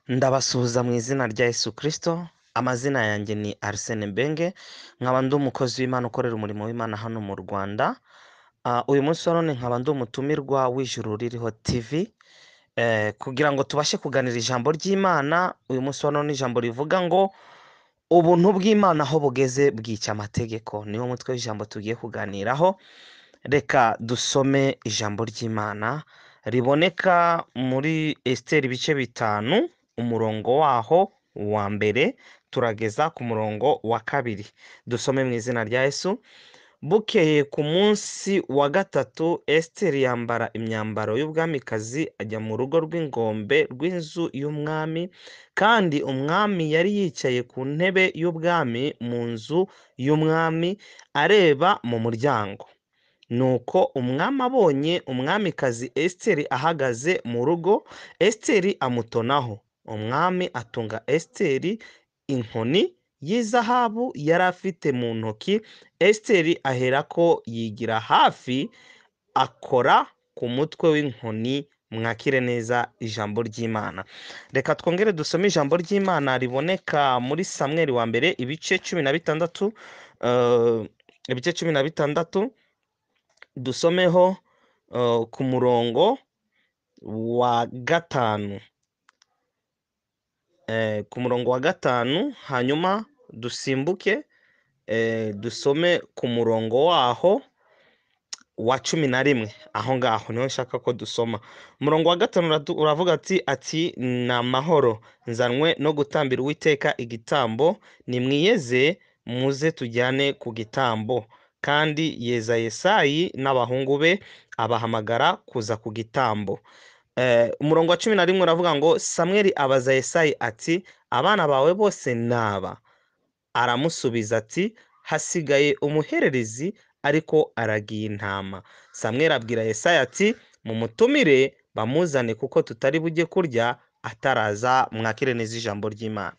Ndabasuhuza mu izina rya Yesu Kristo, amazina yanjye ni Arsene Mbenge, nkaba ndi umukozi w'Imana ukorera umurimo w'Imana hano mu Rwanda. Uyu munsi wa none nkaba ndi umutumirwa w'Ijuru Ririho TV, kugira ngo tubashe kuganira ijambo ry'Imana. Uyu munsi wa none ijambo rivuga ngo ubuntu bw'Imana aho bugeze bwica amategeko, niwo mutwe w'ijambo tugiye kuganiraho. Reka dusome ijambo ry'Imana riboneka muri Esiteri ibice bitanu, umurongo waho wa mbere turageza ku murongo wa kabiri. Dusome mu izina rya Yesu. Bukeye ku munsi wa gatatu, Esiteri yambara imyambaro y'ubwamikazi ajya mu rugo rw'ingombe rw'inzu y'umwami, kandi umwami yari yicaye ku ntebe y'ubwami mu nzu y'umwami areba mu muryango. Nuko umwami abonye umwamikazi Esiteri ahagaze mu rugo, Esiteri amutonaho. Umwami atunga Esiteri inkoni y'izahabu yari afite mu ntoki. Esiteri aherako yigira hafi, akora ku mutwe w'inkoni. Mwakire neza ijambo ry'Imana. Reka twongere dusome ijambo ry'Imana riboneka muri Samweli wa mbere ibice 16, ibice 16, dusomeho ku murongo wa gatanu. Ku murongo wa gatanu, hanyuma dusimbuke dusome ku murongo waho wa 11. Aho ngaho niho nshaka ko dusoma. Umurongo wa gatanu uravuga ati ni amahoro, nzanwe no gutambira Uwiteka igitambo, nimwiyeze muze tujyane ku gitambo. Kandi yeza Yesayi n'abahungu be, abahamagara kuza ku gitambo. Umurongo wa 11 uravuga ngo Samweli abaza Yesayi ati, abana bawe bose naba? Aramusubiza ati, hasigaye umuhererezi ariko aragiye intama. Samweli abwira Yesayi ati, mumutumire bamuzane kuko tutari bujye kurya ataraza. Mwakire neza ijambo ry'Imana.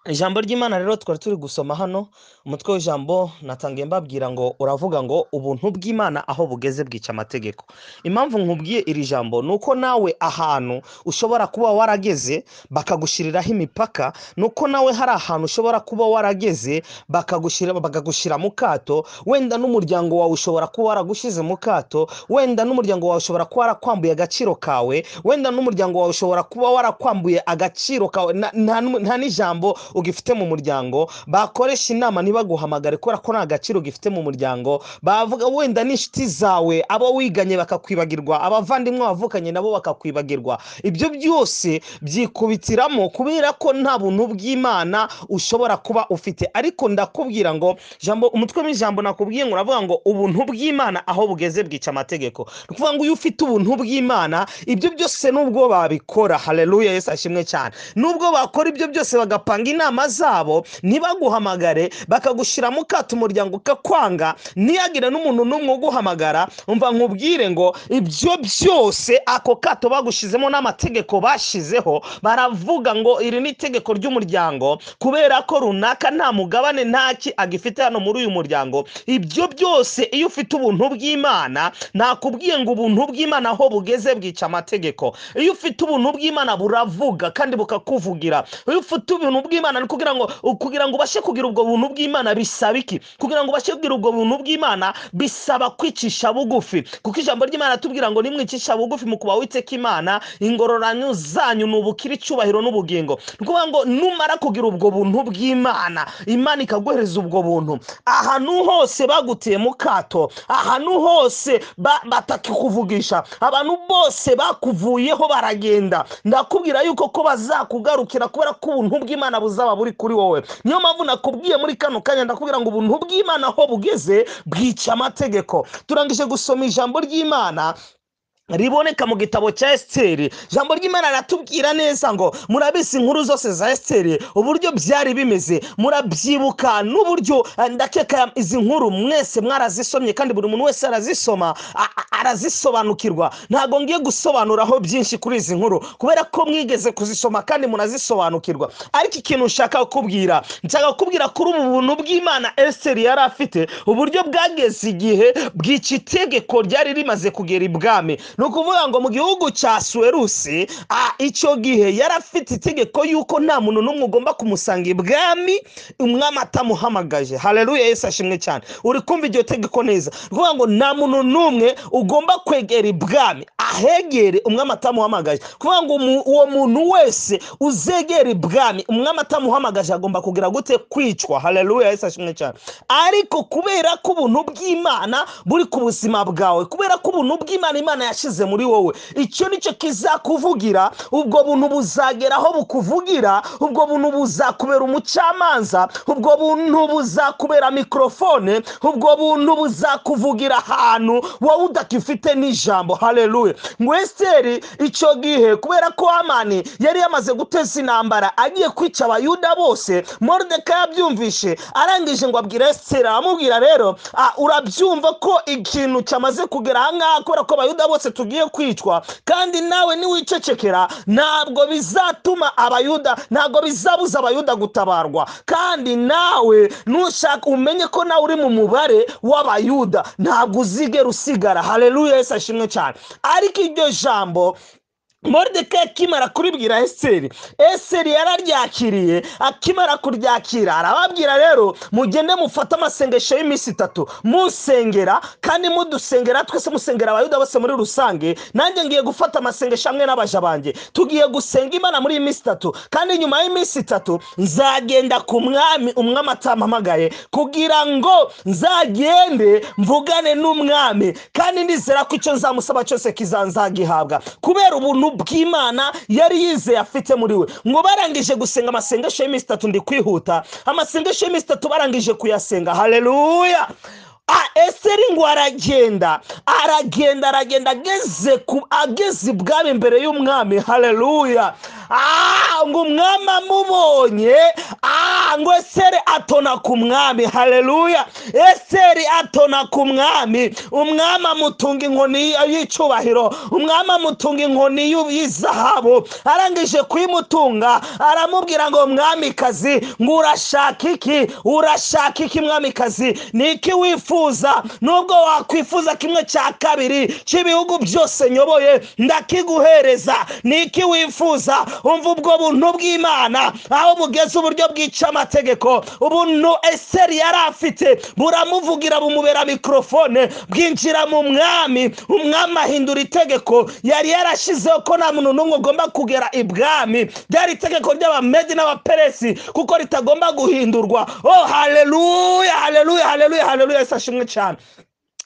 Ijambo ry'Imana rero twari turi gusoma hano, umutwe w'ijambo natangiye mbabwira ngo uravuga ngo ubuntu bw'Imana aho bugeze bwica amategeko. Impamvu nkubwiye iri jambo nuko nawe ahantu ushobora kuba warageze bakagushiriraho imipaka, nuko nawe hari ahantu ushobora kuba warageze bakagushira mu kato. Wenda n'umuryango wawe ushobora kuba waragushize mu kato, wenda n'umuryango wawe ushobora kuba warakwambuye agaciro kawe, wenda n'umuryango wawe ushobora kuba warakwambuye agaciro kawe. Nta n'ijambo ugifite mu muryango, bakoresha inama ntibaguhamagare kubera ko nta gaciro ugifite mu muryango. Bavuga wenda n'inshuti zawe, abo wiganye bakakwibagirwa, abavandimwe bavukanye nabo bakakwibagirwa. Ibyo byose byikubitiramo kubera ko nta buntu bw'Imana ushobora kuba ufite. Ariko ndakubwira ngo umutwe w'ijambo nakubwiye ngo uravuga ngo ubuntu bw'Imana aho bugeze bwica amategeko. Nukuvuga ngo iyo ufite ubuntu bw'Imana, ibyo byose nubwo babikora, haleluya, Yesu ashimwe cyane, nubwo bakora ibyo byose bagapanga inama zabo, ntibaguhamagare, bakagushira mu kato, umuryango ukakwanga, ntiyagire n'umuntu n'umwe uguhamagara, umva nkubwire ngo ibyo byose ako kato bagushizemo n'amategeko bashizeho, baravuga ngo iri ni itegeko ry'umuryango kubera ko runaka nta mugabane ntaki agifite hano muri uyu muryango. Ibyo byose iyo ufite ubuntu bw'Imana, nakubwiye ngo ubuntu bw'Imana aho bugeze bwica amategeko. Iyo ufite ubuntu bw'Imana buravuga kandi bukakuvugira. Iyo ufite ubuntu bw'Imana ni kugira ngo ubashe kugira ubwo buntu bw'Imana bisaba iki? Kugira ngo ubashe kugira ubwo buntu bw'Imana bisaba kwicisha bugufi, kuko ijambo ry'Imana tubwira ngo nimwicisha bugufi mu kuba Uwiteka Imana, ingororanyo zanyu nubukira icyubahiro n'ubugingo. Ni kuvuga ngo numara kugira ubwo buntu bw'Imana, Imana ikaguhereza ubwo buntu. Ahantu hose bagutiye mu kato, ahantu hose batakikuvugisha, abantu bose bakuvuyeho baragenda, ndakubwira yuko ko bazakugarukira kubera ko ubuntu bw'Imana buzaba buri kuri wowe. Niyo mpamvu nakubwiye muri kano kanya, ndakubwira ngo ubuntu bw'Imana aho bugeze bwica amategeko. Turangije gusoma ijambo ry'Imana riboneka mu gitabo cya Esiteri. Ijambo ry'Imana ratubwira neza ngo murabizi inkuru zose za Esiteri uburyo byari bimeze, murabyibuka n'uburyo ndakeka izi nkuru mwese mwarazisomye kandi buri muntu wese arazisoma arazisobanukirwa. Ntago ngiye gusobanuraho byinshi kuri izi nkuru kubera ko mwigeze kuzisoma kandi munazisobanukirwa, ariko ikintu nshaka kukubwira kuri ubu buntu bw'Imana Esiteri yari afite, uburyo bwageze igihe bw'iki tegeko ryari rimaze kugera ibwami. Ni ukuvuga ngo mu gihugu cya Suwerusi icyo gihe yari afite itegeko yuko nta muntu n'umwe ugomba kumusanga ibwami umwami atamuhamagaje. Haleluya, Yesu ashimwe cyane. Uri kumva iryo tegeko neza? Kuvuga ngo nta muntu n'umwe ugomba kwegera ibwami ahegere umwami atamuhamagaje. Kuvuga ngo uwo muntu wese uzegera ibwami umwami atamuhamagaje agomba kugira gute? Kwicwa. Haleluya, Yesu ashimwe cyane. Ariko kubera ko ubuntu bw'Imana buri ku buzima bwawe, kubera ko ubuntu bw'Imana Imana yashize muri wowe, icyo nicyo kizakuvugira. Ubwo buntu buzageraho bukuvugira, ubwo buntu buzakubera umucamanza, ubwo buntu buzakubera mikrofone, ubwo buntu buzakuvugira ahantu wowe udakifite n'ijambo. Haleluya. Ngo Esiteri icyo gihe kubera ko Hamani yari yamaze guteza intambara agiye kwica abayuda bose, Moridekayi yabyumvishe, arangije ngo abwira Esiteri, amubwira rero urabyumva ko ikintu cyamaze kugera ahangaha kubera ko abayuda bose tugiye kwicwa, kandi nawe niwicecekera ntabwo bizatuma abayuda, ntabwo bizabuza abayuda gutabarwa, kandi nawe nushaka umenye ko nawe uri mu mubare w'abayuda, ntabwo uzigera usigara. Haleluya, Yesu ashimwe cyane. Ariko iryo jambo Moridekayi akimara kuribwira Esiteri, Esiteri yararyakiriye. Akimara kuryakira arababwira rero mugende mufate amasengesho y'iminsi 3 musengera, kandi mudusengera twese, musengera abayuda bose muri rusange. Nanjye ngiye gufata amasengesho amwe n'abaja banje, tugiye gusenga Imana muri iminsi 3, kandi nyuma y'iminsi 3 nzagenda ku mwami umwami atampamagaye, kugira ngo nzagende mvugane n'umwami, kandi ndizera ko icyo nzamusaba cyose kizanzagihabwa kubera ubuntu bw'Imana yari yizeye afite muri we. Ngo barangije gusenga amasengesho y'iminsi 3, ndi kwihuta, amasengesho y'iminsi 3 barangije kuyasenga. Haleluya. Esiteri ngo aragenda ageze ibwami imbere y'umwami. Haleluya. Ngo umwami amubonye, ngo Esiteri atona ku mwami. Haleluya. Esiteri atona ku mwami, umwami amutunga inkoni y'icyubahiro, umwami amutunga inkoni y'izahabu. Arangije kuyimutunga aramubwira ngo mwamikazi, ngo urashaka iki mwamikazi? Niki wifuza? Nubwo wakwifuza 1/2 cy'ibihugu byose nyoboye ndakiguhereza. Niki wifuza? Umva ubwo buntu bw'Imana aho bugeze, uburyo bwica amategeko. Ubuntu Esiteri yari afite buramuvugira, bumubera mikrofone, bwinjira mu mwami. Umwami ahindura itegeko yari yarashizeho ko nta muntu n'umwe ugomba kugera ibwami. Byari itegeko ry'Abamedi n'Abaperesi kuko ritagomba guhindurwa. Haleluya, haleluya, haleluya, haleluya. Yesu ashimwe cyane.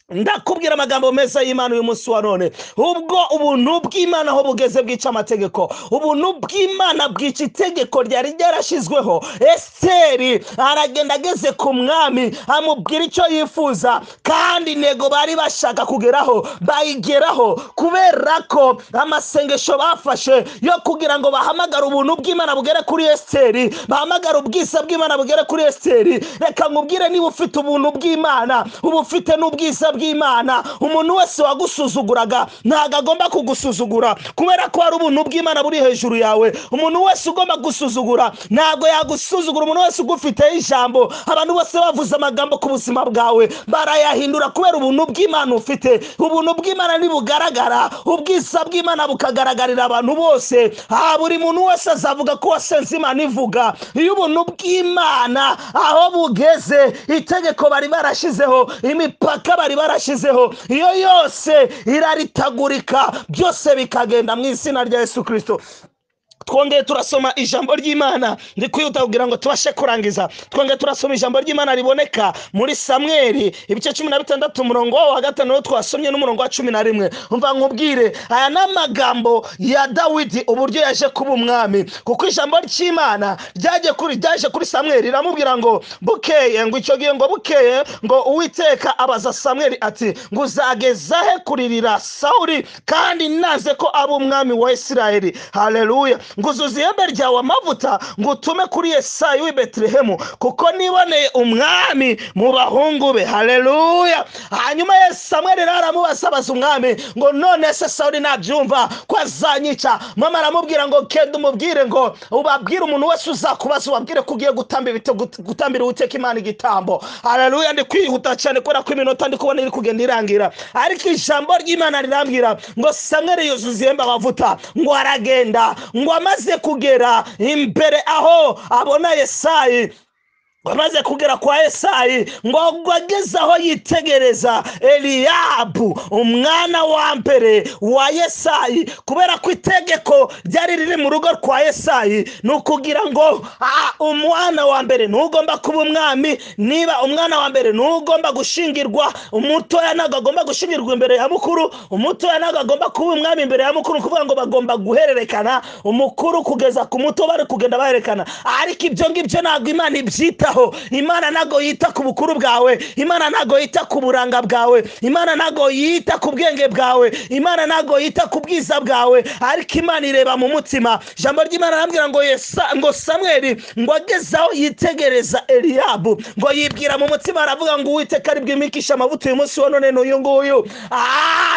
Ndakubwira amagambo meza y'Imana uyu munsi wa none. Ubwo ubuntu bw'Imana aho bugeze bwica amategeko, ubuntu bw'Imana bwica itegeko ryari ryarashizweho. Esiteri aragenda ageze ku mwami, amubwira icyo yifuza, kandi intego bari bashaka kugeraho bayigeraho, kubera ko amasengesho bafashe yo kugira ngo bahamagare ubuntu bw'Imana bugere kuri Esiteri, bahamagara ubwiza bw'Imana bugere kuri Esiteri. Reka nkubwire, niba ufite ubuntu bw'Imana uba ufite n'ubwiza bw'Imana. Umuntu wese wagusuzuguraga ntago agomba kugusuzugura kubera ko hari ubuntu bw'Imana buri hejuru yawe. Umuntu wese ugomba gusuzugura ntago yagusuzugura. Umuntu wese ugufiteho ijambo, abantu bose bavuze amagambo ku buzima bwawe barayahindura kubera ubuntu bw'Imana ufite. Ubuntu bw'Imana nibugaragara, ubwiza bw'Imana bukagaragarira abantu bose. Buri muntu wese azavuga ko wasenze Imana ivuga. Iyo ubuntu bw'Imana aho bugeze, itegeko bari barashizeho, imipaka bari barashizeho, iyo yose iraritagurika, byose bikagenda mu izina rya Yesu Kristo. Twongeye turasoma ijambo ry'Imana, ndi kwihuta kugira ngo tubashe kurangiza. Twongeye turasoma ijambo ry'Imana riboneka muri Samweli ibice 16 umurongo wa 5 twasomye n'umurongo wa 11. Umva nkubwire, aya n'amagambo ya Dawidi uburyo yaje kuba umwami, kuko ijambo ry'Imana ryaje kuri Samweli riramubwira ngo bukeye, ngo icyo gihe ngo bukeye, ngo Uwiteka abaza Samweli ati, ngo uzageza he kuririra Sauli kandi naze ko aba umwami wa Isirayeli? Haleluya. ngo uzuze ihembe ryawe amavuta ngo utume kuri Yesayi w'i Betelehemu kuko niboneye umwami mu bahungu be. Haleluya. Hanyuma Samweli aramubaza umwami ngo none se Sawuli nabyumva ko azanyica? Mama aramubwira ngo kenda umubwire ngo ubabwire umuntu wese uzakubaza ubabwire ko ugiye gutambira Uwiteka Imana igitambo. Haleluya. Ndi kwihuta cyane kubera ko iminota ndi kubona iri kugenda irangira, ariko ijambo ry'Imana rirambwira ngo Samweli yuzuza ihembe amavuta ngo aragenda, ngo amaze kugera imbere aho abona Yesayi, wamaze kugera kwa Yesayi, ngo ageze aho yitegereza Eliyabu umwana wa mbere wa Yesayi, kubera ko itegeko ryari riri mu rugo kwa Yesayi ni ukugira ngo umwana wa mbere ntugomba kuba umwami. Niba umwana wa mbere ntugomba gushingirwa, umutoya ntabwo agomba gushingirwa imbere ya mukuru, umutoya ntabwo agomba kuba umwami imbere ya mukuru, kuvuga ngo bagomba guhererekana umukuru kugeza ku muto bari kugenda bahererekana. Ariko ibyo ngibyo ntabwo Imana ibyitaho. Imana ntago yita ku bukuru bwawe, Imana ntago yita ku buranga bwawe, Imana ntago yita ku bwenge bwawe, Imana ntago yita ku bwiza bwawe, ariko Imana ireba mu mutima. Ijambo ry'Imana arambwira ngo Samweli ngo agezaho yitegereza Eliyabu, ngo yibwira mu mutima, aravuga ngo Uwiteka ari bwimikisha amavuta uyu munsi wa none n'uyu nguyu.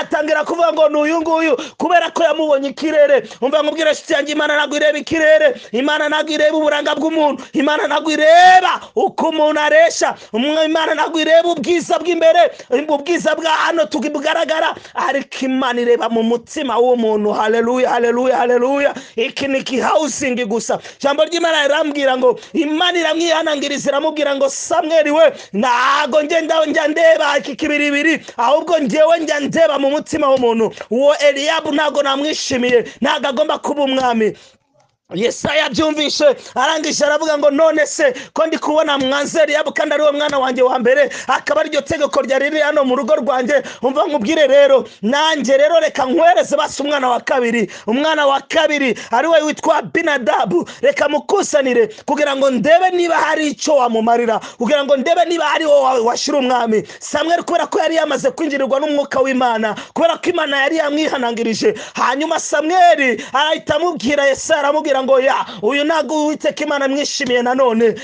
Atangira kuvuga ngo n'uyu nguyu kubera ko yamubonye ikirere. Umva nkubwira nshuti yanjye, Imana ntago ireba ikirere, Imana ntago ireba uburanga bw'umuntu, Imana ntago ireba uko umuntu aresha, Imana ntago ireba ubwiza bw'imbere, ubwiza bwa hano tukibugaragara, ariko Imana ireba mu mutima w'umuntu. Haleluya, haleluya, haleluya. Iki ni housing gusa. Ijambo ry'Imana rirambwira ngo Imana iramwihanangiriza, iramubwira ngo Samweli we ntago njya ndeba iki kibiribiri, ahubwo njyewe njya ndeba mu mutima w'umuntu. Uwo Eliyabu ntago namwishimiye, ntago agomba kuba umwami. Yesaya abyumvishe arangije aravuga ngo none se ko ndi kubona mwanze Eliyabu kandi ari we mwana wanjye wa mbere, akaba ari ryo tegeko ryari riri hano mu rugo rwanjye. Umva nkubwire rero, nanjye rero reka nkwereze basi umwana wa kabiri. Umwana wa kabiri ari we witwa Abinadabu, reka mukusanire kugira ngo ndebe niba hari icyo wamumarira, kugira ngo ndebe niba hari wo washira umwami. Samweli kubera ko yari yamaze kwinjirirwa n'umwuka w'Imana, kubera ko Imana yari yamwihanangirije, hanyuma Samweli arahita amubwira Yesaya, aramubwira ngo ya uyu ntago Uwiteka Imana mwishimiye nanone.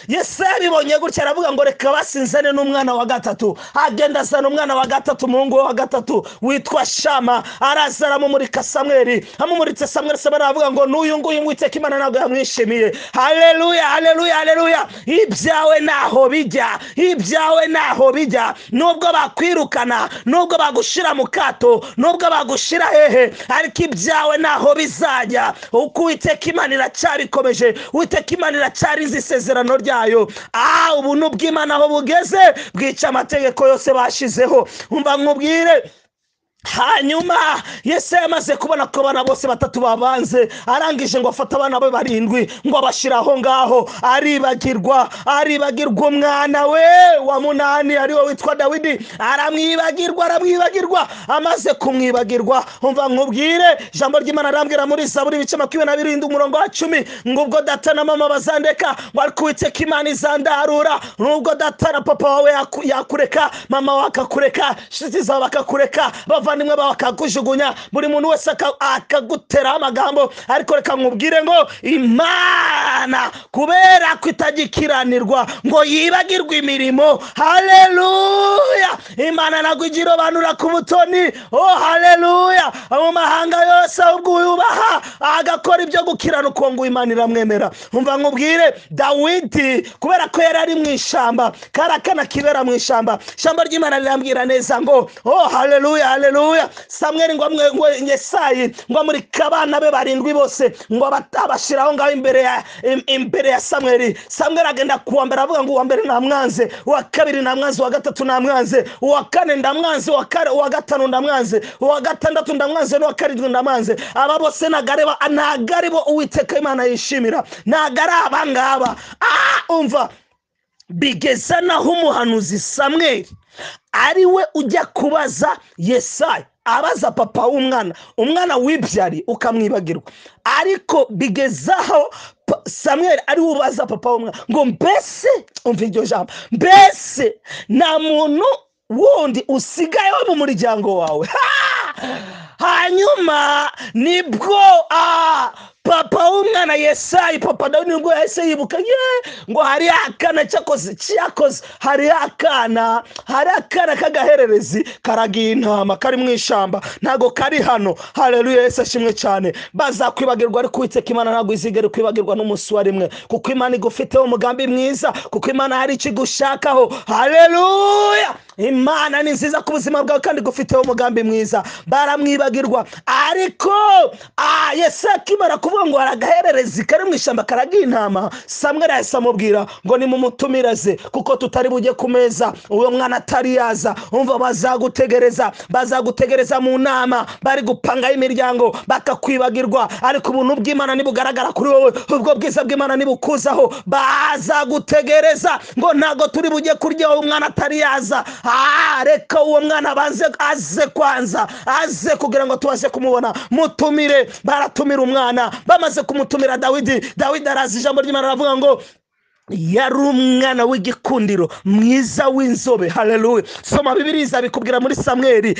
Yesaya abibonye gutya aravuga ngo reka basinzane n'umwana wa gatatu. Agenda azana umwana wa gatatu, umuhungu wa gatatu witwa Shama, araza aramumurika Samweli. Amumuritse Samweli aravuga ngo n'uyu nguyu Uwiteka Imana ntago yamwishimiye. Haleluya, haleluya, haleluya. Ibyawe naho bijya, ibyawe naho bijya, nubwo bakwirukana, nubwo bagushira mu kato, nubwo bagushira hehe, ariko ibyawe naho bizajya. Uwiteka Imana iracyabikomeje, Uwiteka Imana iracyarize isezerano ryayo. Ubuntu bw'Imana aho bugeze bwica amategeko yose bashizeho. Umva nkubwire, hanyuma Yesaya amaze kubona ko abana bose batatu babanze, arangije ngo afata abana be barindwi ngo abashiraho ngaho, aribagirwa umwana we wa munani ari we witwa Dawidi. Aramwibagirwa. Amaze kumwibagirwa, umva nkubwire, ijambo ry'Imana arambwira muri Zaburi ibice 27 umurongo wa 10 ngo ubwo data na mama bazandeka, ngo ariko Uwiteka Imana izandarura. Nubwo data na papa wawe yakureka, mama wawe akakureka, inshuti zawe bakakureka, abavandimwe bawe bakakujugunya, buri muntu wese akagutera amagambo, ariko reka nkubwire ngo Imana kubera ko itagikiranirwa ngo yibagirwe imirimo. Haleluya. Imana ntago igira banura ku butoni. Haleluya. Mu mahanga yose ubwo uyubaha agakora ibyo gukiranuka ngo Imana iramwemera. Umva nkubwire, Dawidi kubera ko yari ari mu ishamba, karakana kibera mu ishamba, ijambo ry'Imana rirambwira neza ngo haleluya, haleluya. Samweli ngo Yesayi ngo amurika abana be barindwi bose ngo abashiraho ngaho imbere ya Samweli. Samweli agenda kuwa mbere avuga ngo uwa mbere namwanze, uwa kabiri namwanze, uwa gatatu namwanze, uwa kane ndamwanze, uwa gatanu ndamwanze, uwa gatandatu ndamwanze, n'uwa karindwi ndamwanze. Aba bose nagaribo Uwiteka Imana yishimira, nagari abangaba. Umva, bigeza naho umuhanuzi Samweli ari we ujya kubaza Yesaya, abaza papa umwana wibyari ukamwibagirwa. Ariko bigezaho Samweli ari ubaza papa w'umwana ngo mbese, umva iryo jambo, mbese nta muntu wundi usigaye mu muryango wawe. Hanyuma nibwo umwana Yesayi papa Dawidi nibwo yahise yibuka ngo hari akana cyakoze hari akana k'agahererezi karagiye intama kari mu ishamba ntago kari hano. Haleluya, Yesu ashimwe cyane. Bazakwibagirwa ariko Uwiteka Imana ntago izigera kwibagirwa n'umunsi wa rimwe, kuko Imana igufiteho umugambi mwiza, kuko Imana hari ikigushakaho. Haleluya, Imana ni nziza ku buzima bwawe kandi igufiteho umugambi mwiza. Baramwibagirwa ariko Yesayi akimara kuvuga ngo hari agahererezi kari mu ishamba karagiye intama, Samweli yahise amubwira ngo nimumutumiraze kuko tutari bujye ku meza uwo mwana atari yaza. Umva, bazagutegereza mu nama bari gupangaho imiryango bakakwibagirwa, ariko ubuntu bw'Imana nibugaragara kuri wowe, ubwo bwiza bw'Imana nibukuzaho, bazagutegereza ngo ntago turi bujye kurya uwo mwana atari yaza. Reka uwo mwana aze kwanza, aze kugira ngo tubashe kumubona. Mutumire. Baratumira umwana, bamaze kumutumira Dawidi arazi, ijambo ry'Imana ravuga ngo yari umwana w'igikundiro mwiza w'inzobe. Haleluya. Soma Bibiliya bikubwira muri Samweli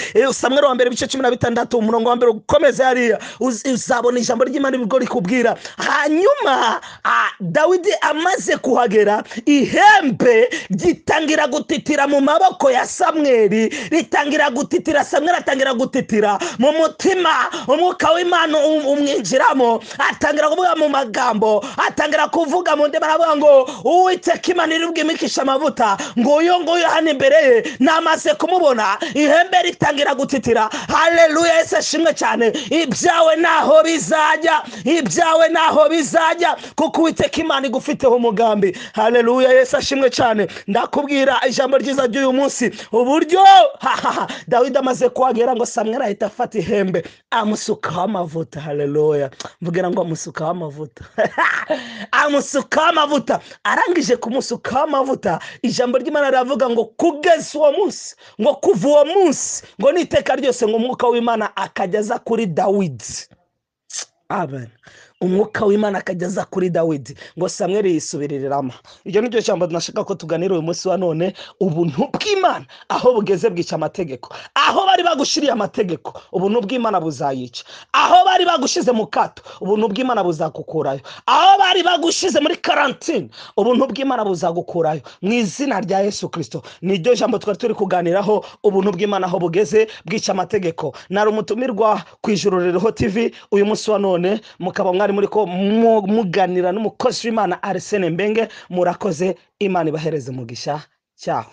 wa mbere ibice 16 umurongo wa mbere ukomeze hariya uzabona ijambo ry'Imana ibwo rikubwira. Hanyuma Dawidi amaze kuhagera, ihembe gitangira gutitira mu maboko ya Samweli, ritangira gutitira. Samweli atangira gutitira mu mutima, umwuka w'Imana umwinjiramo, atangira kuvuga mu magambo, atangira kuvuga mu ndimi, aravuga ngo Uwiteka Imana irubwimikisha amavuta, nguyo hano imbere ye, namaze kumubona, ihembe ritangira gutitira. Haleluya, Yesu ashimwe cyane. Ibyawe naho bizajya, kuko Uwiteka Imana igufiteho umugambi. Haleluya, Yesu ashimwe cyane. Ndakubwira ijambo ryiza ry'uyu munsi, uburyo Dawidi amaze kuhagera ngo Samweli ahita afata ihembe amusukaho amavuta. Haleluya, mvugira ngo amusukaho amavuta amusukaho amavuta. Arangije kumusukaho amavuta, ijambo ry'Imana riravuga ngo kugeza uwo munsi, ngo kuva uwo munsi, ngo n'iteka ryose, ngo umwuka w'Imana akageza kuri Dawidi. Amen. Umwuka w'Imana akageza kuri Dawidi, ngo Samweli yisubiriramo. Iryo niryo jambo tunashaka ko tuganira uyu munsi wa none, ubuntu bw'Imana aho bugeze bwica amategeko. Aho bari bagushiriye amategeko, ubuntu bw'Imana buzayica. Aho bari bagushize mu kato, ubuntu bw'Imana buzakukurayo. Aho bari bagushize muri karantine, ubuntu bw'Imana buzagukurayo mu izina rya Yesu Kristo. Niryo jambo twari turi kuganiraho, ubuntu bw'Imana aho bugeze bwica amategeko. Nari umutumirwa ku Ijuru Ririho TV uyu munsi wa none, mukaba muri ko muganira n'umukozi w'Imana Arsene Mbenge. Murakoze, Imana ibahereze umugisha. Ciao.